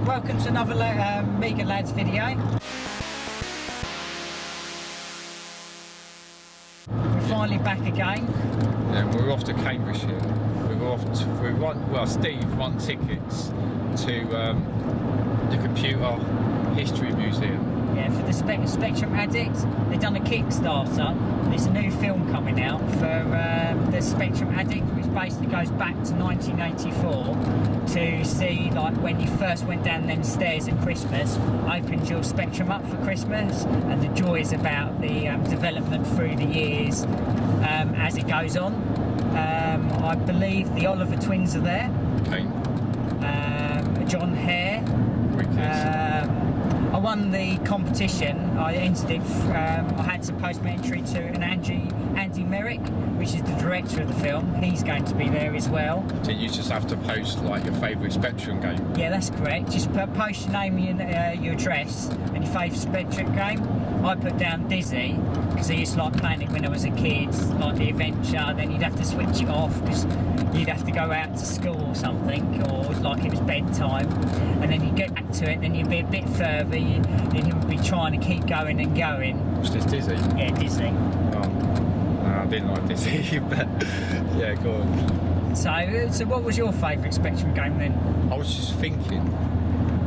welcome to another Megan Lads video. We're finally back again. Yeah, we're off to Cambridgeshire. Steve won tickets to the Computer History Museum. Yeah, for the Spectrum Addict. They've done a Kickstarter. There's a new film coming out for the Spectrum Addict, which basically goes back to 1984 to see like when you first went down them stairs at Christmas, opened your Spectrum up for Christmas, and the joys about the development through the years as it goes on. I believe the Oliver twins are there. Okay. Jon Hare. I won the competition. I entered it. I had to post my entry to an Andy Remic, which is the director of the film. He's going to be there as well. So you just have to post like your favourite Spectrum game. Yeah, that's correct. Just post your name and your address and your favourite Spectrum game. I put down Dizzy because I used to like playing it when I was a kid, like the adventure. Then you'd have to switch it off because you'd have to go out to school or something, or like it was bedtime, and then you get back to it. Then you'd be a bit further. Then you would be trying to keep going and going. Was this Dizzy? Yeah, Dizzy. Oh, no, I didn't like Dizzy, but yeah, go on. So what was your favourite Spectrum game then? I was just thinking,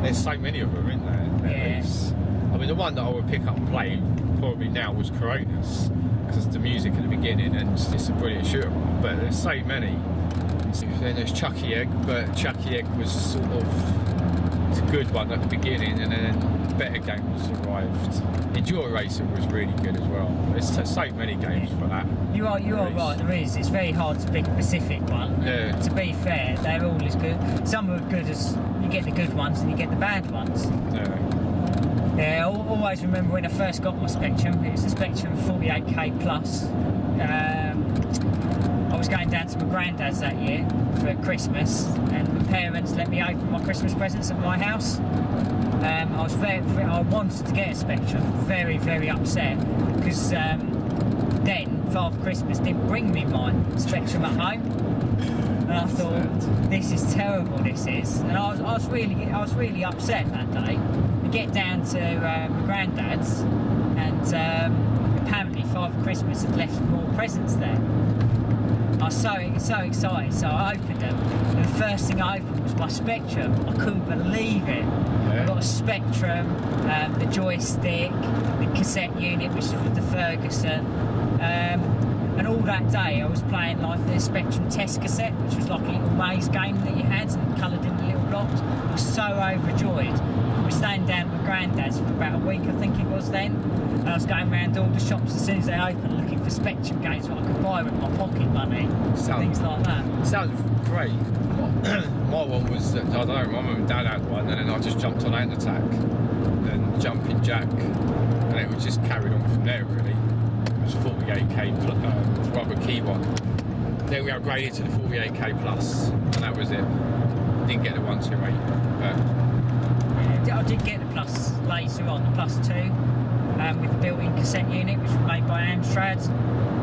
there's so many of them, isn't there? I mean, the one that I would pick up and play probably now was Coronas, because the music at the beginning, and it's just a brilliant shooter. But there's so many. Then there's Chucky Egg, but Chucky Egg was sort of a good one at the beginning, and then better games arrived. Enduro Racer was really good as well. There's so many games for that. You are right, there is. It's very hard to pick a specific one. Yeah. To be fair, they're all as good. Some are good as you get the good ones and you get the bad ones. Yeah, I always remember when I first got my Spectrum. It was a Spectrum 48k Plus. I was going down to my granddad's that year for Christmas, and my parents let me open my Christmas presents at my house. I wanted to get a Spectrum, very, very upset, because then Father Christmas didn't bring me my Spectrum at home, and I thought, this is terrible. This is, and I was really upset that day. I get down to my granddad's, and apparently Father Christmas had left more presents there. I was so excited, so I opened them, and the first thing I opened was my Spectrum. I couldn't believe it. Yeah. I got a Spectrum, the joystick, the cassette unit, which was with the Ferguson, and all that day I was playing like the Spectrum test cassette, which was like a little maze game that you had and coloured in little blocks. I was so overjoyed. We were staying down at my granddad's for about a week, I think it was then, and I was going around all the shops as soon as they opened looking for Spectrum games that I could buy with my pocket money, things like that. Sounds great. My one was, I don't know, my mum and dad had one, and then I just jumped on Ant Attack, then Jumping Jack, and it was just carried on from there really. It was 48k rubber key one. Then we upgraded to the 48k Plus, and that was it. Didn't get the 128, but I did get the Plus later on, the Plus 2, with the built-in cassette unit, which was made by Amstrad,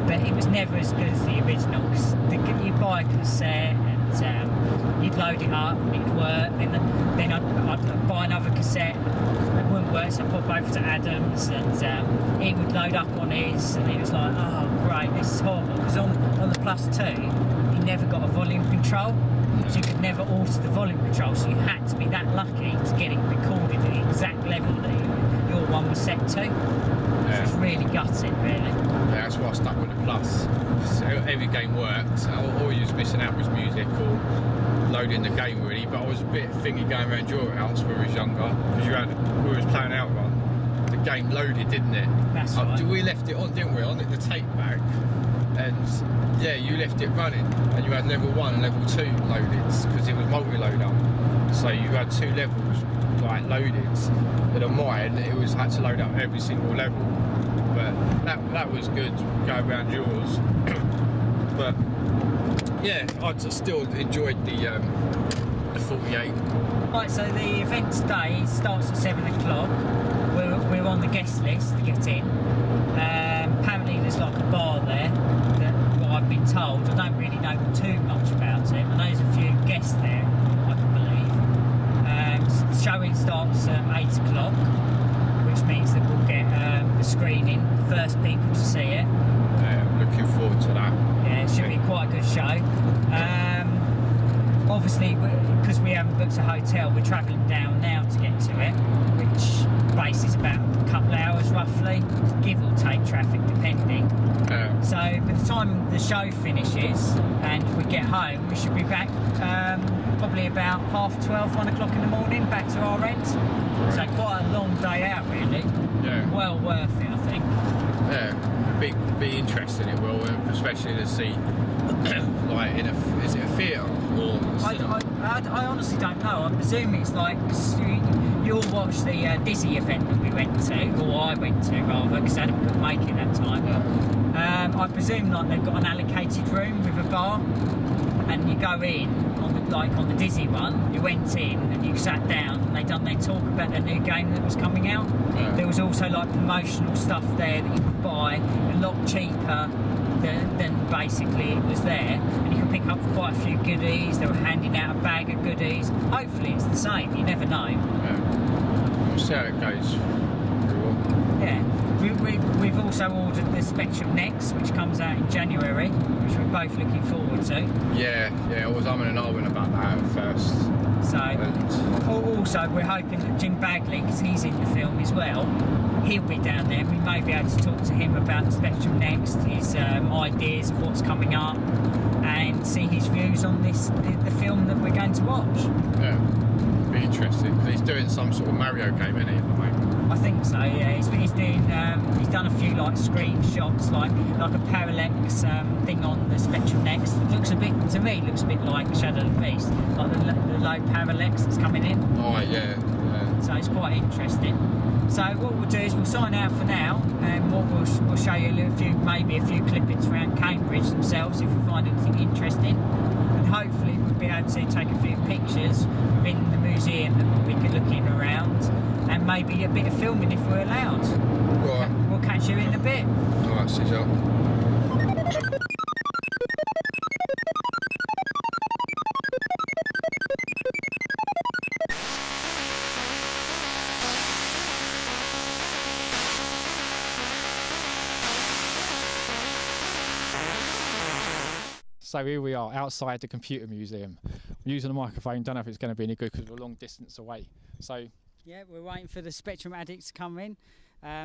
but it was never as good as the original, because you'd buy a cassette and you'd load it up and it'd work, then I'd buy another cassette, it wouldn't work, so I'd pop over to Adam's and it would load up on his, and it was like, oh great, this is horrible, because on the Plus 2, you never got a volume control. So you could never alter the volume control, so you had to be that lucky to get it recorded at the exact level that your one was set to. Which was really gutting, really. Yeah, that's why I stuck with the Plus. So every game worked. All you was missing out was music or loading the game really. But I was a bit thingy going around your house when we was younger, because we was playing Outrun. The game loaded, didn't it? That's right. We left it on, didn't we? On the tape back. And yeah, you left it running, and you had level 1 and level 2 loaded, because it was multi-loader. So you had 2 levels like loaded. But on mine, it was had to load up every single level. But that was good going around yours. But yeah, I just still enjoyed the 48. Right, so the event today starts at 7 o'clock. We're on the guest list to get in. Apparently there's like a bar there, that what I've been told. I don't really know too much about it. I know there's a few guests there, I can believe. showing starts at 8 o'clock, which means that we'll get the screening, first people to see it. Looking forward to that. Yeah, it should be quite a good show. Obviously, because we haven't booked a hotel, we're travelling down now to get to it, which base is about a couple of hours roughly, give or take traffic depending. So by the time the show finishes and we get home, we should be back probably about 12:30, 1 o'clock in the morning, back to our end. So quite a long day out really. Yeah. Well worth it, I think. Yeah, be interesting it will, especially to see like is it a theatre or I honestly don't know. I presume it's like you'll watch the Dizzy event that we went to, or I went to rather, because Adam couldn't make it that time. I presume like they've got an allocated room with a bar, and you go in on the Dizzy one. You went in and you sat down, and they done their talk about the new game that was coming out. There was also like promotional stuff there that you could buy a lot cheaper than basically it was there, and you can pick up quite a few goodies. They were handing out a bag of goodies. Hopefully it's the same, you never know. We'll see how it goes. Yeah, we've also ordered the Spectrum Next, which comes out in January, which we're both looking forward to. Yeah, I was umming and ahhing about that at first. So, also we're hoping that Jim Bagley, because he's in the film as well, he'll be down there. We may be able to talk to him about the Spectrum Next, his ideas of what's coming up, and see his views on the film that we're going to watch. Yeah, be interesting. He's doing some sort of Mario game, isn't he, at the moment? I think so. Yeah, he's doing. He's done a few like screenshots, like a parallax thing on the Spectrum Next. It looks a bit like Shadow of the Beast, like the low parallax that's coming in. Oh yeah. So it's quite interesting. So what we'll do is we'll sign out for now, and we'll show you maybe a few clippings around Cambridge themselves if we find anything interesting, and hopefully we'll be able to take a few pictures within the museum that we'll be looking around, and maybe a bit of filming if we're allowed. Right. We'll catch you in a bit. Alright, see you. So here we are outside the computer museum. We're using a microphone, don't know if it's going to be any good because we're a long distance away. So yeah, we're waiting for the Spectrum Addict to come in.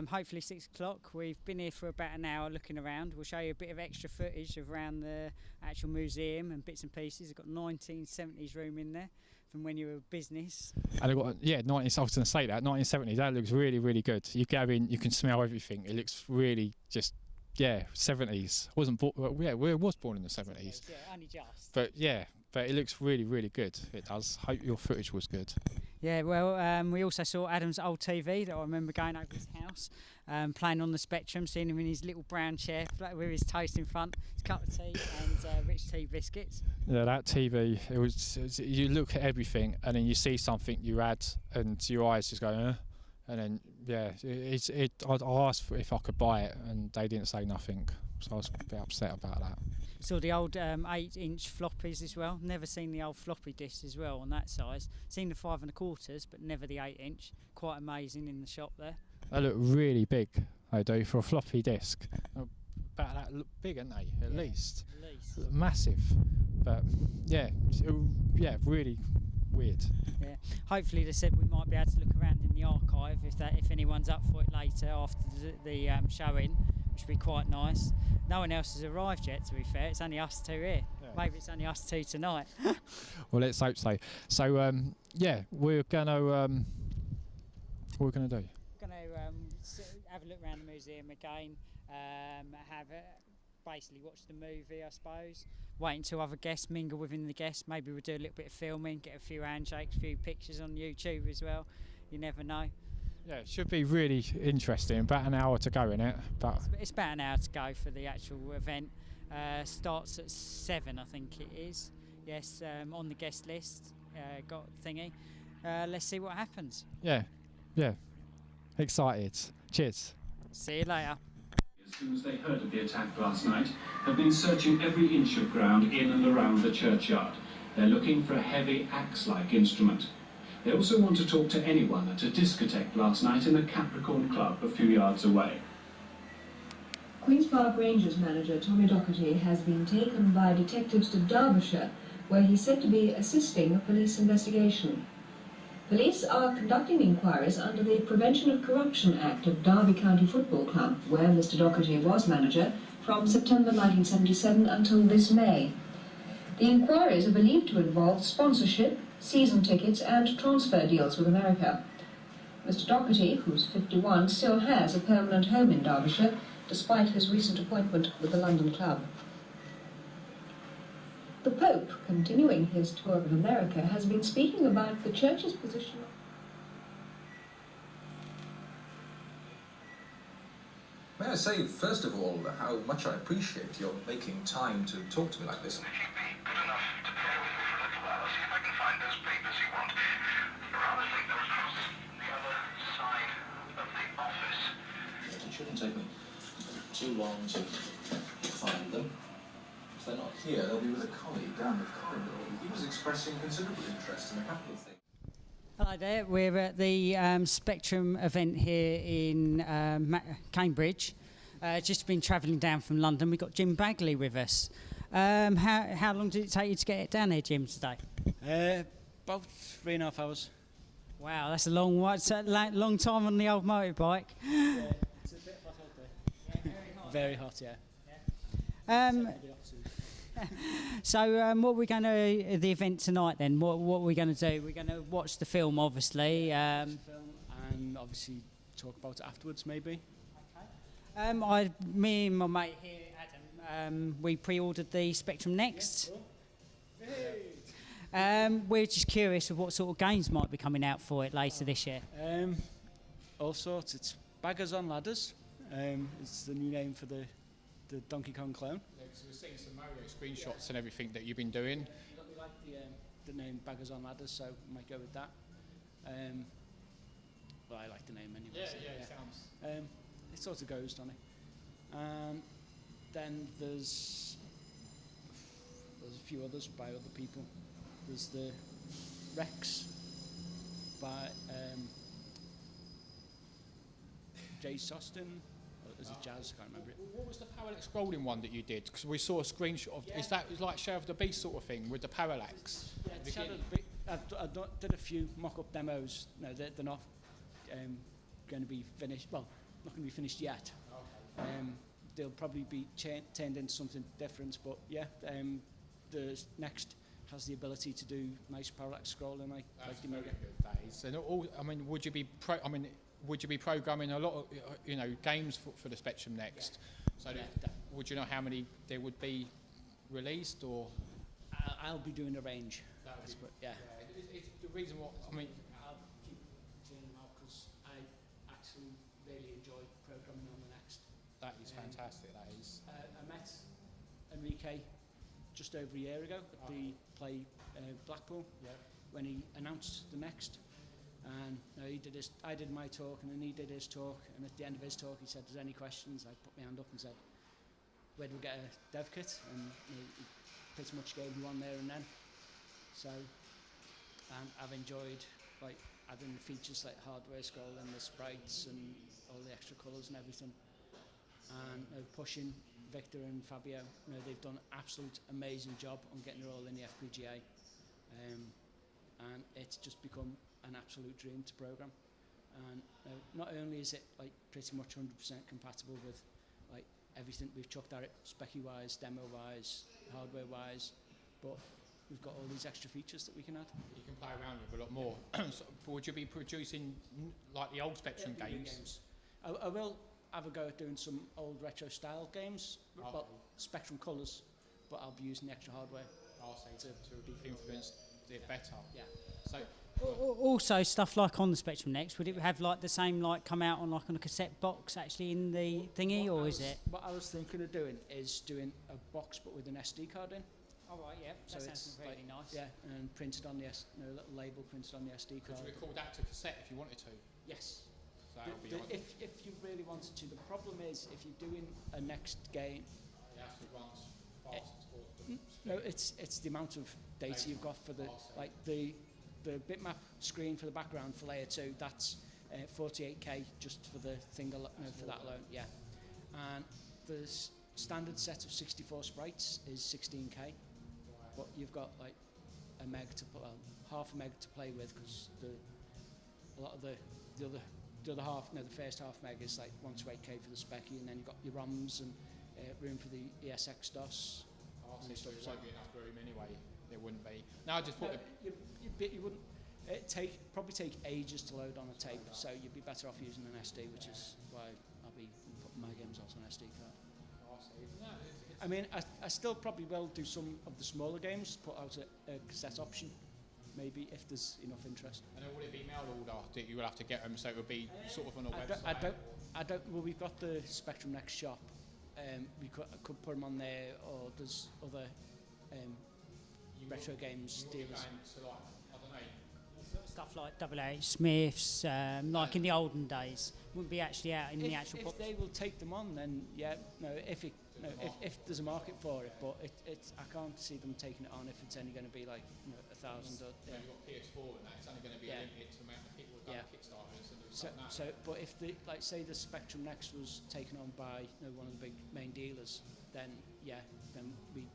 Hopefully 6 o'clock. We've been here for about an hour looking around. We'll show you a bit of extra footage around the actual museum and bits and pieces. It's got 1970s room in there from when you were a business. And they've got, I was going to say that, 1970s, that looks really, really good. You go in, you can smell everything. It looks really just, 70s. I was born in the 70s. Yeah, only just. But it looks really, really good. It does. Hope your footage was good. Yeah, well, we also saw Adam's old TV that I remember going over his house, playing on the Spectrum, seeing him in his little brown chair with his toast in front, his cup of tea and rich tea biscuits. Yeah, that TV, it was you look at everything and then you see something you add and your eyes just go, and then I asked if I could buy it and they didn't say nothing, so I was a bit upset about that. Saw the old 8-inch floppies as well. Never seen the old floppy discs as well on that size. Seen the 5 1/4s, but never the 8-inch. Quite amazing in the shop there. They look really big. They do for a floppy disc. About that look big, aren't they? At least. Massive. But really weird. Yeah. Hopefully, they said we might be able to look around in the archive if anyone's up for it later after the showing, which would be quite nice. No one else has arrived yet, to be fair. It's only us two here. Yeah. Maybe it's only us two tonight. Well, let's hope so. So, we're going to... what are we going to do? We're going to have a look around the museum again, basically watch the movie, I suppose. Wait until other guests mingle within the guests. Maybe we'll do a little bit of filming, get a few handshakes, a few pictures on YouTube as well. You never know. Yeah, it should be really interesting. About an hour to go in it, but it's about an hour to go for the actual event. Starts at 7, I think it is. Yes, on the guest list. Got thingy. Let's see what happens. Yeah. Excited. Cheers. See you later. As soon as they heard of the attack last night, have been searching every inch of ground in and around the churchyard. They're looking for a heavy axe-like instrument. They also want to talk to anyone at a discotheque last night in the Capricorn Club a few yards away. Queen's Park Rangers manager Tommy Docherty has been taken by detectives to Derbyshire, where he's said to be assisting a police investigation. Police are conducting inquiries under the Prevention of Corruption Act of Derby County Football Club, where Mr Docherty was manager from September 1977 until this May. The inquiries are believed to involve sponsorship, season tickets and transfer deals with America. Mr Docherty, who's 51, still has a permanent home in Derbyshire, despite his recent appointment with the London club. The Pope, continuing his tour of America, has been speaking about the Church's position. May I say, first of all, how much I appreciate your making time to talk to me like this. If you'd be good enough to bear with me for a little while, I'll see if I can find those papers you want. I rather think they're across the other side of the office. It shouldn't take me too long to find them. If they're not here, they'll be with a colleague down the corridor. He was expressing considerable interest in a couple of things. Hello there, we're at the Spectrum event here in Cambridge. Just been travelling down from London. We've got Jim Bagley with us. How long did it take you to get down here, Jim, today? About 3.5 hours. Wow, that's a long one. It's a long time on the old motorbike. Yeah, it's a bit hot out there. Very hot, yeah. So what are we going to the event tonight then? What are we going to do? We're going to watch the film, obviously. And obviously talk about it afterwards, maybe. Okay. Me and my mate here, Adam, we pre-ordered the Spectrum Next. We're just curious of what sort of games might be coming out for it later this year. All sorts. It's Baggers on Ladders. It's the new name for the Donkey Kong clone. Yeah, 'cause we're seeing some Mario screenshots and everything that you've been doing. We like the name Baggers on Ladders, so we might go with that. Well, I like the name anyway. Yeah, so, it sounds. It sort of goes, doesn't it? Then there's a few others by other people. There's the Rex by Jay Sostin. Is it Jazz? I can't remember it. What was the parallax scrolling one that you did? Because we saw a screenshot of. Is that like Shadow of the Beast sort of thing with the parallax? Yeah, Shadow of the Beast. I did a few mock-up demos. No, they're not going to be finished. Well, not going to be finished yet. Okay. They'll probably be turned into something different. But yeah, the Next has the ability to do nice parallax scrolling like the Mega. That is. And would you be would you be programming a lot of games for the Spectrum Next? So would you know how many there would be released, or? I'll be doing a range. Yeah. It's the reason what I'll keep turning them out because I actually really enjoy programming on the Next. That is fantastic. That is. I met Enrique just over a year ago at the play Blackpool when he announced the Next. And I did my talk, and then he did his talk. And at the end of his talk, he said, "There's any questions?" I put my hand up and said, "Where do we get a dev kit?" And he pretty much gave me one there and then. So, I've enjoyed adding the features like hardware scrolling, the sprites, and all the extra colours and everything. And pushing Victor and Fabio, they've done an absolute amazing job on getting it all in the FPGA. And it's just become an absolute dream to program. And not only is it pretty much 100% compatible with everything we've chucked at it, specky wise, demo wise, hardware wise, but we've got all these extra features that we can add. You can play around with a lot more. So would you be producing like the old Spectrum games? I will have a go at doing some old retro style games, Spectrum colours, but I'll be using the extra hardware. To influence it better. Yeah. So. Also, stuff like on the Spectrum Next, would it have the same come out on a cassette box actually in the thingy, or is it? What I was thinking of doing is doing a box but with an SD card in. Oh right, yeah. So that sounds really nice. Yeah, and printed on the little label printed on the SD card. Could you record that to cassette if you wanted to? Yes. So that would be if you really wanted to. The problem is if you're doing a Next game. You have to run fast. No, it's the amount of data you've got for the the bitmap screen for the background for layer 2, that's 48k just for the thing for that alone, yeah. And the standard set of 64 sprites is 16k, but you've got like a meg to put, half a meg to play with, because a lot of the other half, no, the first half meg is like 1 to 8k for the specky, and then you've got your ROMs and room for the ESX DOS. So there won't be enough room anyway. There wouldn't be. No, I just thought. No, you wouldn't. Probably take ages to load on a tape, so you'd be better off using an SD, which is why I'll be putting my games onto an SD card. I mean, I still probably will do some of the smaller games, put out a cassette option, maybe, if there's enough interest. And then would it be mail order that you will have to get them, so it would be sort of on a website? I don't. Well, we've got the Spectrum Next shop. We could put them on there, or there's other retro games dealers. To like, I don't know. Stuff like WH Smiths, like in the olden days, wouldn't be actually out in the actual box. If they will take them on, then yeah, no. If there's a market for it, but I can't see them taking it on if it's only going to be like 1,000. Or, yeah. You've got PS4 and that, it's only going to be a limited to amount of people who've done Kickstarters and but if say the Spectrum Next was taken on by one of the big main dealers, then we,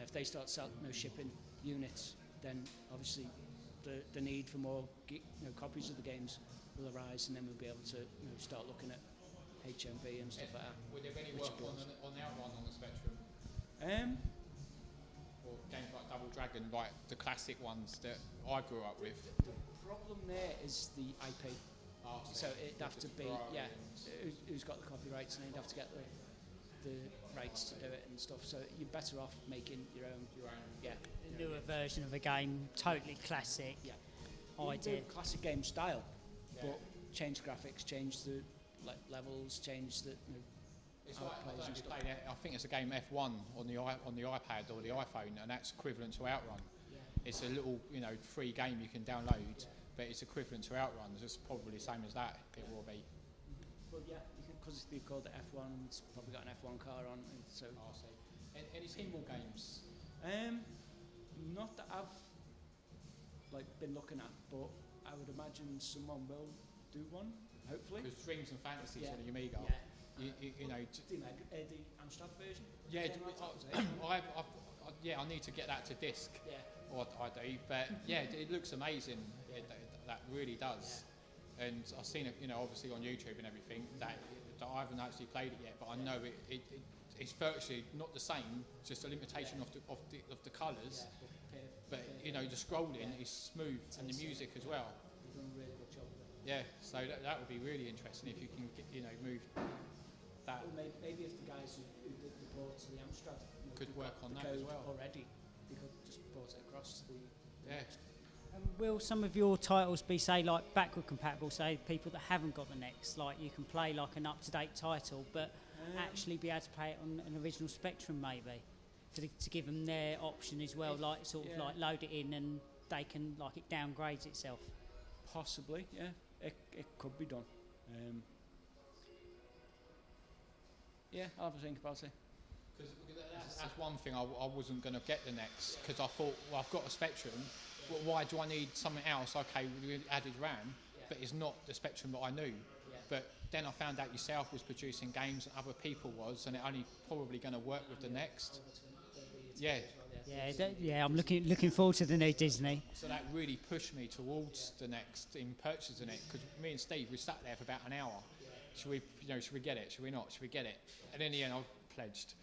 if they start shipping units, then obviously the need for more copies of the games will arise, and then we'll be able to start looking at HMV and stuff like that. Would there be any work on the Outrun on the Spectrum? Or games like Double Dragon, like the classic ones that I grew up with? The problem there is the IP. So it'd have to be, who's got the copyrights, and they'd have to get the rights to do it and stuff. So you're better off making your own. A newer version of a game, totally classic. Yeah. Idea. Classic game style, but change graphics, change the levels, change the. It's like, I think it's a game F1 on the iPad or the iPhone, and that's equivalent to Outrun. Yeah. It's a little free game you can download, but it's equivalent to Outrun. It's probably the same as that. It will be. Well, yeah, because they've called it F1, it's probably got an F1 car on, and so. I see. Any pinball games? Not that I've been looking at, but I would imagine someone will do one. Hopefully. Because Dreams and Fantasies on the Amiga. Yeah. The Amstrad version. Yeah, I need to get that to disc. Yeah. Or I do, but yeah, it looks amazing. That really does. Yeah. And I've seen it, obviously on YouTube and everything. That I haven't actually played it yet, but I know it's virtually not the same. Just a limitation of the colours. But the scrolling is smooth, and the music as well. You've done a really good job with it. Yeah, so that would be really interesting if you can move that. Well, maybe if the guys who did the port to the Amstrad could work on that as well already, they could just port it across the next. Will some of your titles be, say, like backward compatible, say people that haven't got the Next, like you can play like an up-to-date title, but actually be able to play it on an original Spectrum maybe, to give them their option as well, like load it in and they can it downgrades itself. Possibly, yeah, it could be done. I'll have to think about it. Because that's one thing I wasn't going to get the Next, because I thought, well, I've got a Spectrum. Well, why do I need something else? Okay, we added RAM, but it's not the Spectrum that I knew. Yeah. But then I found out yourself was producing games and other people was, and it only probably going to work with the Next. Yeah, I'm looking forward to the new Disney. So that really pushed me towards the Next in purchasing it, because me and Steve, we sat there for about an hour. Should we get it? Should we not? Should we get it? And in the end, I pledged,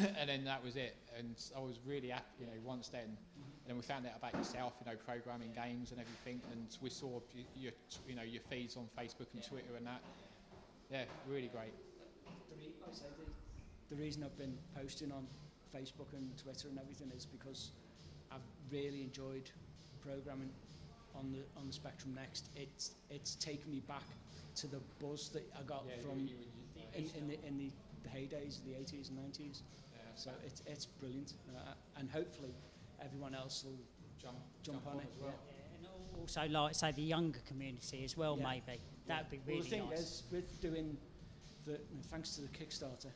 and then that was it. And I was really happy, once then. And then we found out about yourself, programming games and everything, and we saw your feeds on Facebook and Twitter and that. Yeah, really great. The reason I've been posting on Facebook and Twitter and everything is because I've really enjoyed programming on the Spectrum Next. It's taken me back to the buzz that I got from in the heydays of the 80s and 90s. Yeah, so it's brilliant, and hopefully everyone else will jump on it. As well. And also, say the younger community as well, maybe. That would be really nice. The thing is, with doing thanks to the Kickstarter,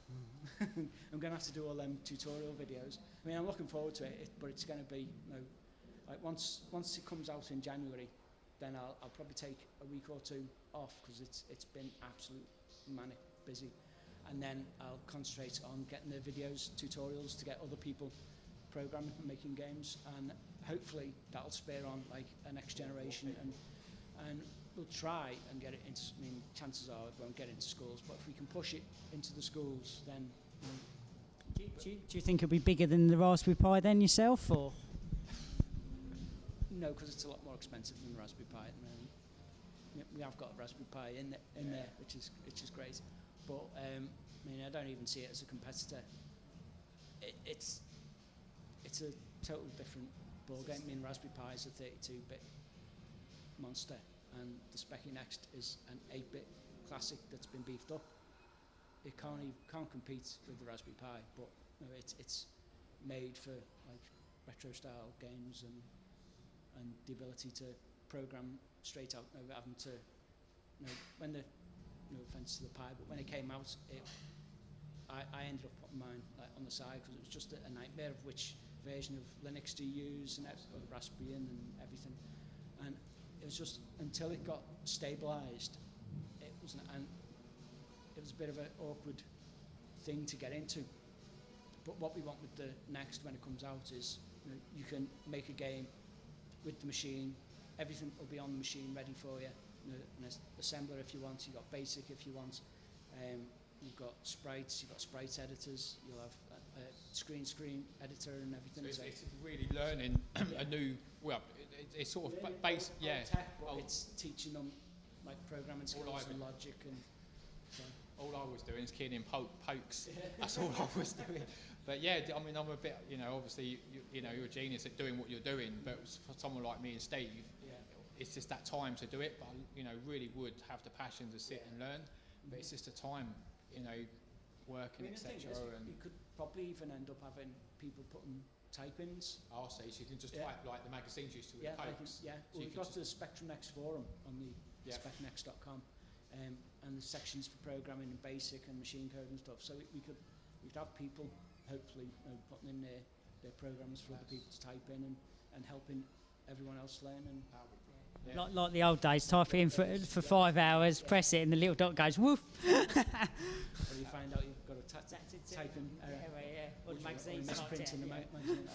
I'm going to have to do all them tutorial videos. I mean, I'm looking forward to it, but it's going to be like once it comes out in January, then I'll probably take a week or two off because it's been absolute manic busy, and then I'll concentrate on getting the videos, tutorials to get other people programming and making games, and hopefully that'll spur on like a next generation, and we'll try and get it into, I mean, chances are it won't get into schools, but if we can push it into the schools, then Do you think it'll be bigger than the Raspberry Pi then yourself, or? no, because it's a lot more expensive than the Raspberry Pi at the moment. We have got a Raspberry Pi in there, which is great, but I mean, I don't even see it as a competitor. It's a total different ball game. I mean, Raspberry Pi is a 32-bit monster, and the Spectrum Next is an 8-bit classic that's been beefed up. It can't compete with the Raspberry Pi, but you know, it's made for like retro style games and the ability to program straight out, you know, having to, you know, when the, no offense to the Pi, but when it came out, I ended up putting mine like on the side because it was just a nightmare of which version of Linux to use and or Raspberry and everything, and it was just until it got stabilized, it was a bit of an awkward thing to get into. But what we want with the Next when it comes out is, you know, you can make a game with the machine, everything will be on the machine ready for you. You know, an assembler if you want, you've got basic if you want, you've got sprites, you've got sprite editors, you'll have a screen editor and everything. So it's really learning a new, well, it's sort of base, yeah. Tech, but it's teaching them like programming skills and logic and so. All I was doing is keying in pokes. That's all I was doing. But yeah, I mean, I'm a bit, you know, obviously, you know, you're a genius at doing what you're doing, but for someone like me and Steve, it's just that time to do it. But, you know, really would have the passion to sit and learn. But it's just a time, you know, working, etc. And you could probably even end up having people putting type-ins. I'll say, so you can just type like the magazines used to with pokes. Well, so we've got the Spectrum Next forum on the spectrumnext.com. And the sections for programming and basic and machine code and stuff. So we could have people hopefully, you know, putting in their programs for other people to type in and helping everyone else learn. And like the old days, type it in for 5 hours, press it, and the little dot goes woof. Or you find out you've got to type in or the magazine misprinting the magazine.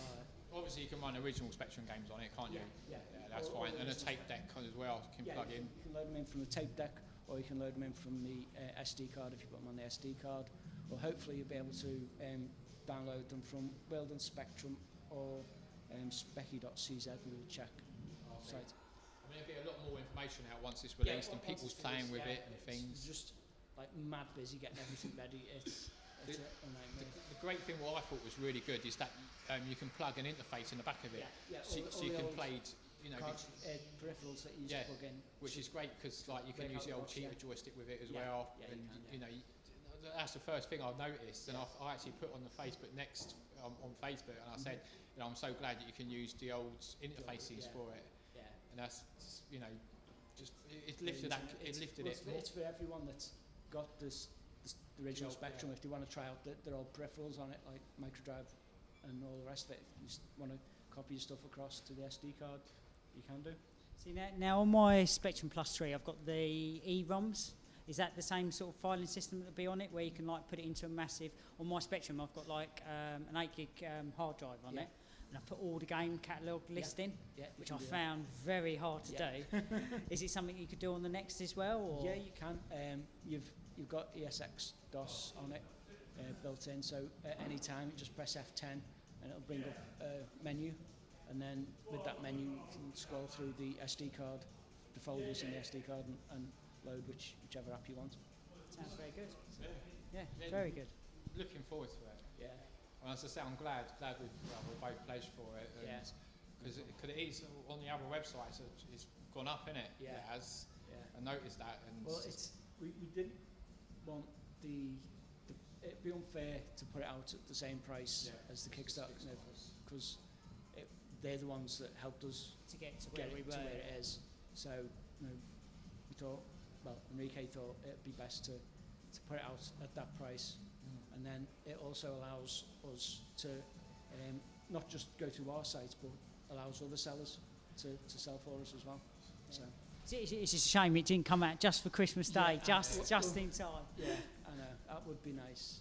Obviously, you can run original Spectrum games on it, can't you? Yeah, that's fine. And a tape deck as well can plug in. You can load them in from the tape deck, or you can load them in from the SD card if you put them on the SD card, or hopefully you'll be able to download them from Weldon Spectrum or specky.cz, we'll check site. I mean, there'll be a lot more information out once it's released and people's playing with it and things. It's just like mad busy getting everything ready. It's a nightmare. The great thing what I thought was really good is that you can plug an interface in the back of it, so you can play, you know, peripherals that you use to plug in, which is great because like you can use the old cheater joystick with it as well, and you know, that's the first thing I've noticed, and I actually put on the Facebook Next on Facebook, and I said, you know, I'm so glad that you can use the old interfaces for it, and that's, you know, just it lifted it. It's for everyone that's got the original Spectrum. If they want to try out their old peripherals on it, like microdrive and all the rest of it, if you just want to copy your stuff across to the SD card, you can do. See now on my Spectrum Plus 3, I've got the EROMs. Is that the same sort of filing system that'll be on it, where you can like put it into a massive? On my Spectrum, I've got like an 8 gig hard drive on it, and I put all the game catalogue list in, which I found very hard to do. Is it something you could do on the Next as well? Or? Yeah, you can. You've got ESX DOS on it built in, so at any time you just press F10 and it'll bring up a menu, and then with that menu you can scroll through the SD card, the folders in the SD card, and load whichever app you want. Sounds very good. Yeah, very good. Looking forward to it. Yeah. Well, as I say, I'm glad we're both pledged for it. Because it is on the other websites, it's gone up, innit? Yeah. It has. Yeah. I noticed that. And well, we didn't want it'd be unfair to put it out at the same price as the Kickstarter, because they're the ones that helped us to get to where it is. So, you know, we thought, well, Enrique thought it'd be best to put it out at that price, and then it also allows us to not just go to our sites, but allows other sellers to sell for us as well. So. It's just a shame it didn't come out just for Christmas Day, just in time. Yeah, I know, that would be nice.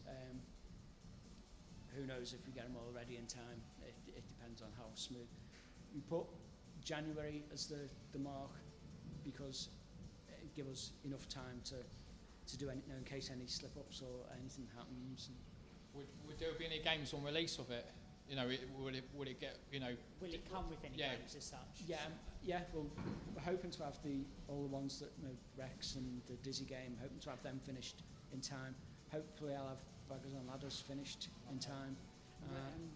Who knows if we get them all ready in time. It depends on how smooth. We put January as the mark because it gives us enough time to do anything in case any slip-ups or anything happens. Would there be any games on release of it? You know, would it get, you know... Will it come with any games as such? Yeah, well, we're hoping to have all the ones that, you know, Rex and the Dizzy game, hoping to have them finished in time. Hopefully I'll have Baggers and Ladders finished in time.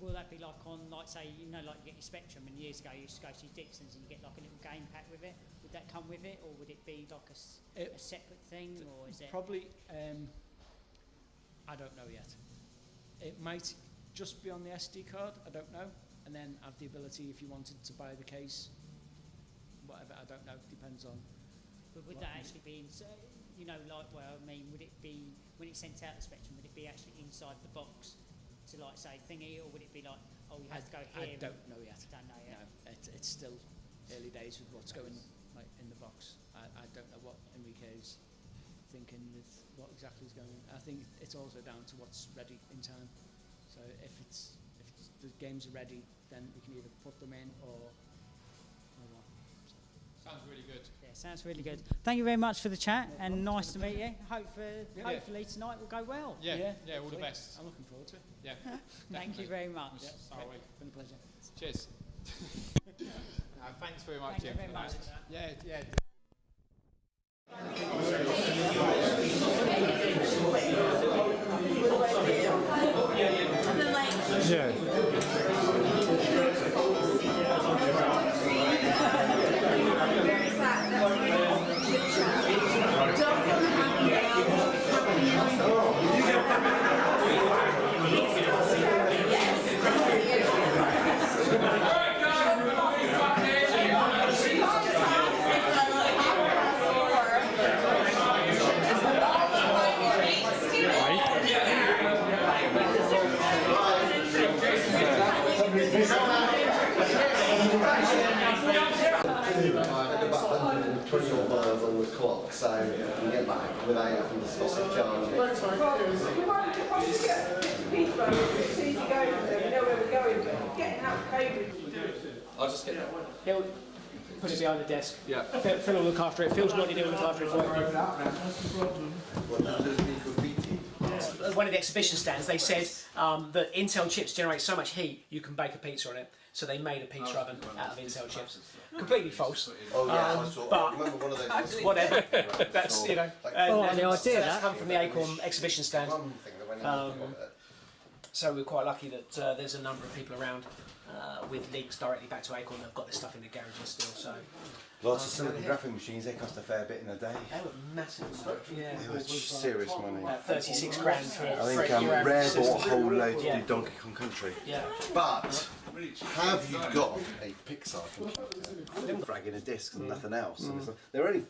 Will that be like on, like say, you know, like you get your Spectrum, and years ago you used to go to your Dixon's and you get like a little game pack with it? Would that come with it, or would it be like a separate thing, or is it? Probably, I don't know yet. It might just be on the SD card, I don't know, and then have the ability if you wanted to buy the case, whatever, I don't know, depends on. But would that actually be, you know, like, well, I mean, would it be, when it's sent out the Spectrum, would it be actually inside the box to like say thingy, or would it be like, oh, you have to go here? I don't know yet. Don't know yet. No, it's still early days with what's going like in the box. I don't know what Enrique is thinking with what exactly is going on. I think it's also down to what's ready in time. So if the games are ready, then we can either put them in or what. Sounds really good. Yeah, sounds really good. Thank you very much for the chat, and nice to meet you. Hopefully tonight will go well. Yeah, all the best. I'm looking forward to it. Yeah. Thank you very much. Yeah, so are we. Been a pleasure. Cheers. Thanks very much, Thank you Jim. very much. Yeah. About 20 miles on the clock, so you can get back without having to stop and charge it. Once you get to Peterborough, it's easy going from there, we know where we're going, but getting out of Cambridge. I'll just get that. He'll put it behind the desk. Yeah. Phil will look after it. Phil's not going to look after it for you. What does it need for BT? One of the exhibition stands, they said that Intel chips generate so much heat you can bake a pizza on it. So they made a pizza oven out of Intel chips. Completely false. Oh yeah, I saw, but remember one of those. whatever. That's, you know. the idea so that's that. come from the Acorn exhibition stand. One thing that went in the So we're quite lucky that there's a number of people around with links directly back to Acorn that have got this stuff in their garages still. So lots of silicon graphing machines, they cost a fair bit in a day. they were massive. Yeah. They were serious money. About 36 grand for I think your average Rare system. bought a whole load to Yeah. do Donkey Kong Country. Yeah. But have you got a Pixar computer? They're fragging a disc and nothing else. And it's like, they're only.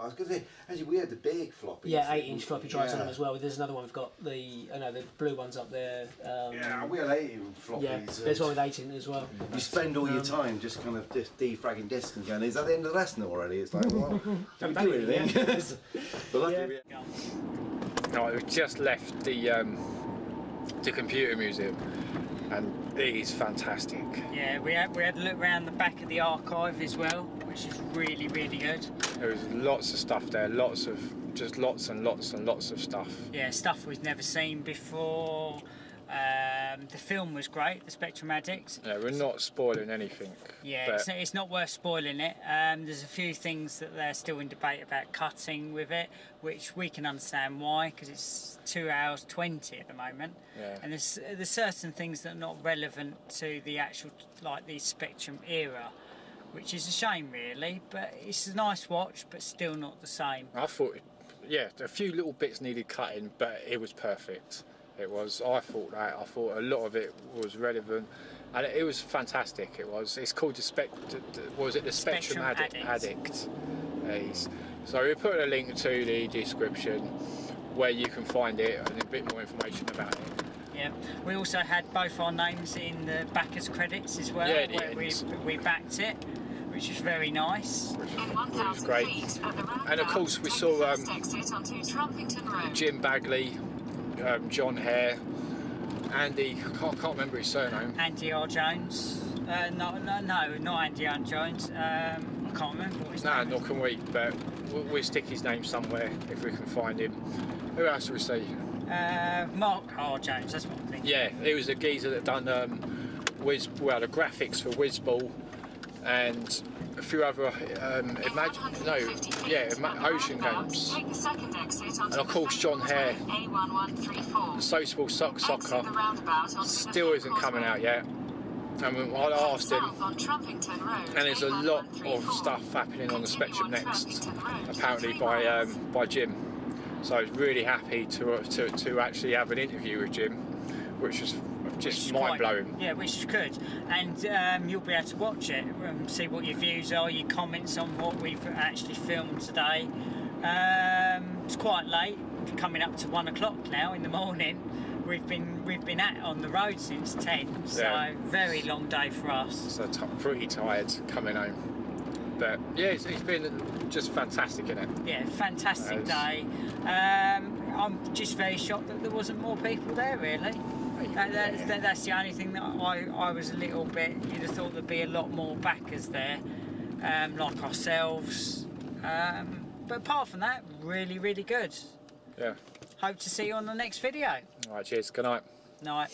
I was going to say, actually, we had the big floppy. Yeah, 8-inch floppy drives on them as well. There's another one we've got, the blue ones up there. Yeah, we had 8 floppies. Yeah, there's one with 18 as well. You spend all your time just kind of defragging discs and going, is that the end of the lesson already? It's like, well, don't do anything. But luckily, No, we've just left the computer museum, and it is fantastic. Yeah, we had a look around the back of the archive as well, which is really, really good. There was lots of stuff there, lots and lots of stuff. Yeah, stuff we've never seen before. The film was great, the Spectrum Addict. Yeah, we're not spoiling anything. Yeah, it's not worth spoiling it. There's a few things that they're still in debate about cutting with it, which we can understand why, because it's 2 hours 20 at the moment. Yeah. And there's certain things that are not relevant to the actual, like the Spectrum era, which is a shame really, but it's a nice watch, but still not the same. I thought, yeah, a few little bits needed cutting, but it was perfect. It was. I thought a lot of it was relevant, and it was fantastic. It was. It's called the Spectrum Addict. So we put a link to the description where you can find it and a bit more information about it. Yeah. We also had both our names in the backers credits as well, where we backed it, which was very nice. Which was great. And of course we saw Jim Bagley, Jon Hare, Andy, I can't remember his surname. Andy R. Jones. No, not Andy R. Jones. I can't remember what his name is. Nor can we, but we'll stick his name somewhere if we can find him. Who else do we see? Mark R. Jones, that's what I'm thinking. Yeah, he was the geezer that done the graphics for Whizball and a few other Ocean Games. And of course Jon Hare, Sociable Soccer, still isn't coming out yet. And I asked him, and there's a lot of stuff happening on the Spectrum next, apparently by Jim. So I was really happy to actually have an interview with Jim, which was just mind-blowing. Yeah, which is good. And you'll be able to watch it, see what your views are, your comments on what we've actually filmed today. It's quite late, coming up to 1 o'clock now in the morning. We've been on the road since 10, so very long day for us. So pretty tired coming home. But yeah, it's been just fantastic, isn't it? Yeah, fantastic day. I'm just very shocked that there wasn't more people there, really. That's the only thing that I was a little bit. You'd have thought there'd be a lot more backers there, like ourselves. But apart from that, really, really good. Yeah. Hope to see you on the next video. All right, cheers. Good night. Night.